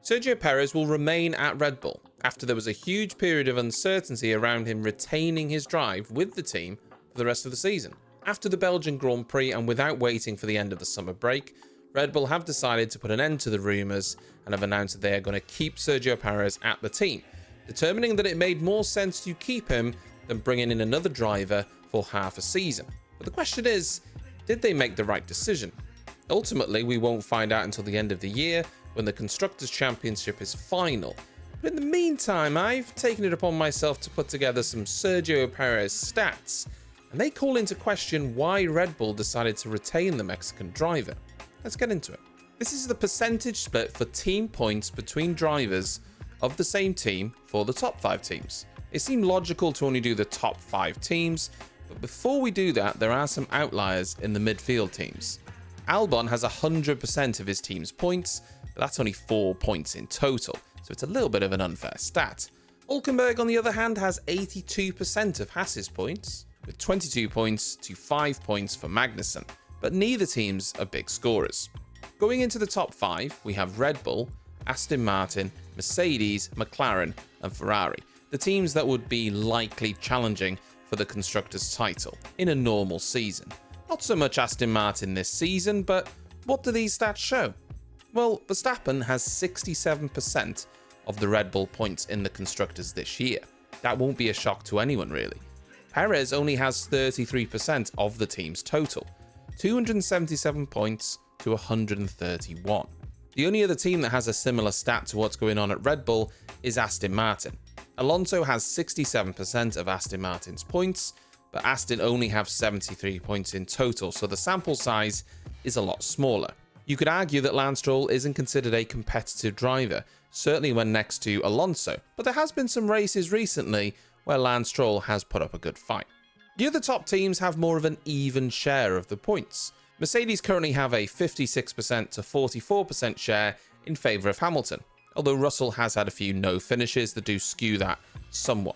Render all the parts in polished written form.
Sergio Perez will remain at Red Bull after there was a huge period of uncertainty around him retaining his drive with the team for the rest of the season. After the Belgian Grand Prix and without waiting for the end of the summer break, Red Bull have decided to put an end to the rumours and have announced that they are going to keep Sergio Perez at the team, determining that it made more sense to keep him than bringing in another driver for half a season. But the question is, did they make the right decision? Ultimately, we won't find out until the end of the year when the Constructors' Championship is final. But in the meantime, I've taken it upon myself to put together some Sergio Perez stats, and they call into question why Red Bull decided to retain the Mexican driver. Let's get into it. This is the percentage split for team points between drivers of the same team for the top 5 teams. It seemed logical to only do the top 5 teams, but before we do that, there are some outliers in the midfield teams. Albon has 100% of his team's points, but that's only 4 points in total, so it's a little bit of an unfair stat. Hulkenberg, on the other hand, has 82% of Haas's points, with 22 points to 5 points for Magnussen, but neither teams are big scorers. Going into the top 5, we have Red Bull, Aston Martin, Mercedes, McLaren, and Ferrari, the teams that would be likely challenging for the Constructors' title in a normal season. Not so much Aston Martin this season, but what do these stats show? Well, Verstappen has 67% of the Red Bull points in the Constructors this year. That won't be a shock to anyone, really. Perez only has 33% of the team's total, 277 points to 131. The only other team that has a similar stat to what's going on at Red Bull is Aston Martin. Alonso has 67% of Aston Martin's points, but Aston only have 73 points in total, so the sample size is a lot smaller. You could argue that Lance Stroll isn't considered a competitive driver, certainly when next to Alonso, but there has been some races recently where Lance Stroll has put up a good fight. The other top teams have more of an even share of the points. Mercedes currently have a 56% to 44% share in favour of Hamilton, although Russell has had a few no finishes that do skew that somewhat.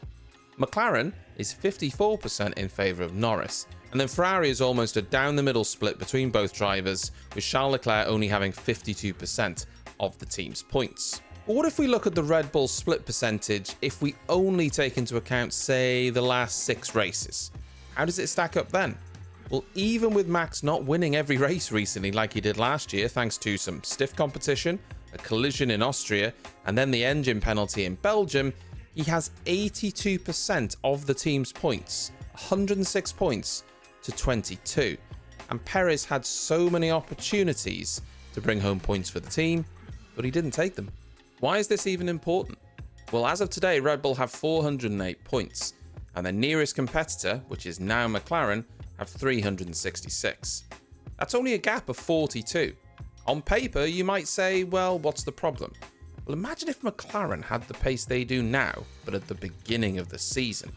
McLaren is 54% in favour of Norris, and then Ferrari is almost a down the middle split between both drivers, with Charles Leclerc only having 52% of the team's points. But what if we look at the Red Bull split percentage if we only take into account, say, the last 6 races? How does it stack up then? Well, even with Max not winning every race recently like he did last year thanks to some stiff competition, a collision in Austria, and then the engine penalty in Belgium, he has 82% of the team's points, 106 points to 22. And Perez had so many opportunities to bring home points for the team, but he didn't take them. Why is this even important? Well, as of today, Red Bull have 408 points, and their nearest competitor, which is now McLaren, have 366. That's only a gap of 42. On paper, you might say, well, what's the problem? Well, imagine if McLaren had the pace they do now, but at the beginning of the season.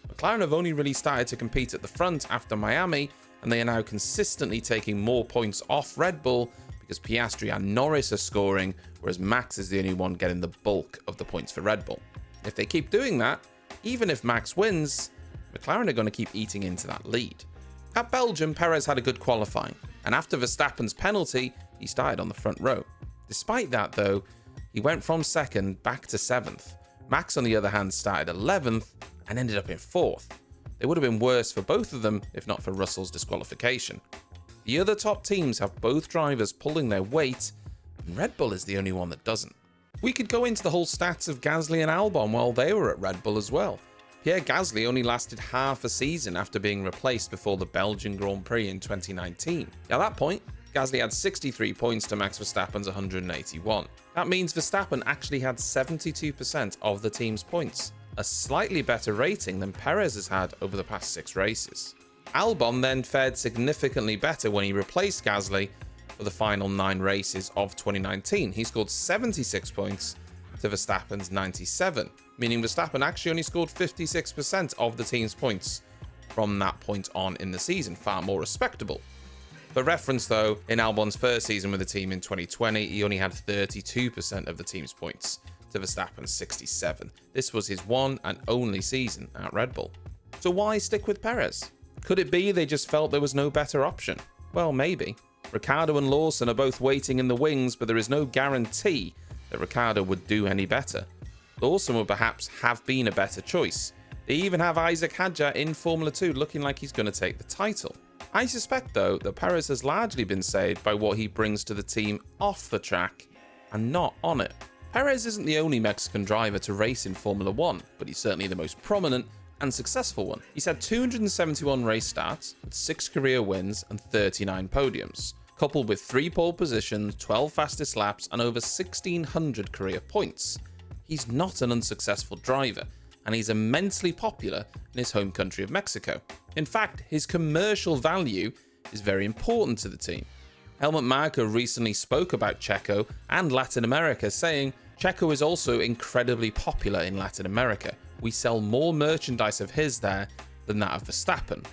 McLaren have only really started to compete at the front after Miami, and they are now consistently taking more points off Red Bull because Piastri and Norris are scoring, whereas Max is the only one getting the bulk of the points for Red Bull. If they keep doing that, even if Max wins, McLaren are going to keep eating into that lead. At Belgium, Perez had a good qualifying, and after Verstappen's penalty, he started on the front row. Despite that, though, he went from 2nd back to 7th. Max, on the other hand, started 11th and ended up in 4th. It would have been worse for both of them if not for Russell's disqualification. The other top teams have both drivers pulling their weight, and Red Bull is the only one that doesn't. We could go into the whole stats of Gasly and Albon while they were at Red Bull as well. Pierre Gasly only lasted half a season after being replaced before the Belgian Grand Prix in 2019. At that point, Gasly had 63 points to Max Verstappen's 181. That means Verstappen actually had 72% of the team's points, a slightly better rating than Perez has had over the past 6 races. Albon then fared significantly better when he replaced Gasly for the final 9 races of 2019. He scored 76 points to Verstappen's 97, meaning Verstappen actually only scored 56% of the team's points from that point on in the season, far more respectable. For reference though, in Albon's first season with the team in 2020, he only had 32% of the team's points to Verstappen's 67. This was his one and only season at Red Bull. So why stick with Perez? Could it be they just felt there was no better option? Well, maybe. Ricciardo and Lawson are both waiting in the wings, but there is no guarantee that Ricciardo would do any better. Lawson would perhaps have been a better choice. They even have Isaac Hadz in Formula 2 looking like he's going to take the title. I suspect though that Perez has largely been saved by what he brings to the team off the track and not on it. Perez isn't the only Mexican driver to race in Formula 1, but he's certainly the most prominent and successful one. He's had 271 race starts with 6 career wins and 39 podiums, coupled with 3 pole positions, 12 fastest laps and over 1,600 career points. He's not an unsuccessful driver, and he's immensely popular in his home country of Mexico. In fact, his commercial value is very important to the team. Helmut Marko recently spoke about Checo and Latin America, saying, "Checo is also incredibly popular in Latin America. We sell more merchandise of his there than that of Verstappen."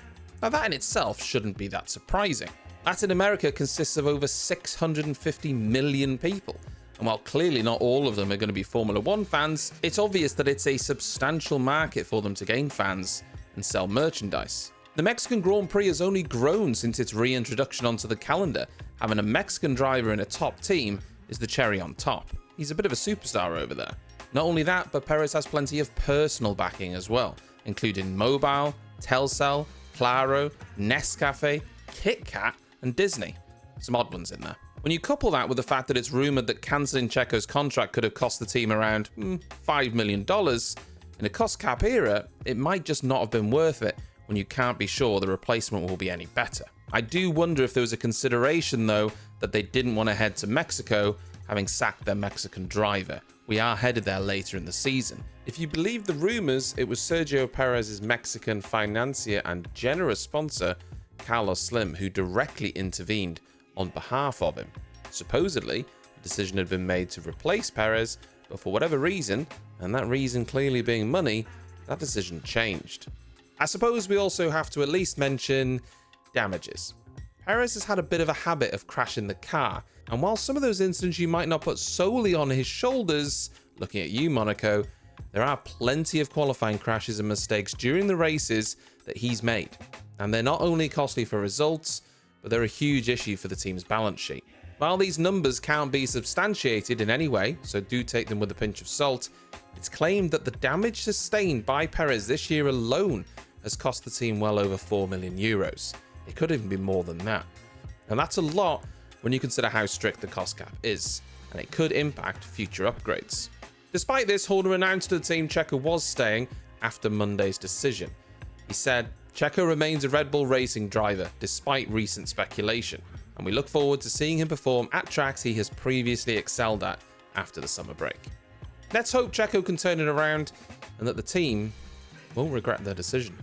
Now that in itself shouldn't be that surprising. Latin America consists of over 650 million people. And while clearly not all of them are going to be Formula 1 fans, it's obvious that it's a substantial market for them to gain fans and sell merchandise. The Mexican Grand Prix has only grown since its reintroduction onto the calendar. Having a Mexican driver in a top team is the cherry on top. He's a bit of a superstar over there. Not only that, but Perez has plenty of personal backing as well, including Mobile, Telcel, Claro, Nescafe, Kit Kat, and Disney. Some odd ones in there. When you couple that with the fact that it's rumoured that cancelling Checo's contract could have cost the team around $5 million, in a cost cap era, it might just not have been worth it when you can't be sure the replacement will be any better. I do wonder if there was a consideration though that they didn't want to head to Mexico, having sacked their Mexican driver. We are headed there later in the season. If you believe the rumours, it was Sergio Perez's Mexican financier and generous sponsor, Carlos Slim, who directly intervened on behalf of him. Supposedly, the decision had been made to replace Perez, but for whatever reason, and that reason clearly being money, that decision changed. I suppose we also have to at least mention damages. Perez has had a bit of a habit of crashing the car, and while some of those incidents you might not put solely on his shoulders, looking at you, Monaco, there are plenty of qualifying crashes and mistakes during the races that he's made. And they're not only costly for results, but they're a huge issue for the team's balance sheet. While these numbers can't be substantiated in any way, so do take them with a pinch of salt, it's claimed that the damage sustained by Perez this year alone has cost the team well over €4 million. It could even be more than that. And that's a lot when you consider how strict the cost cap is, and it could impact future upgrades. Despite this, Horner announced to the team Checo was staying after Monday's decision. He said, "Checo remains a Red Bull Racing driver despite recent speculation, and we look forward to seeing him perform at tracks he has previously excelled at after the summer break." Let's hope Checo can turn it around and that the team won't regret their decision.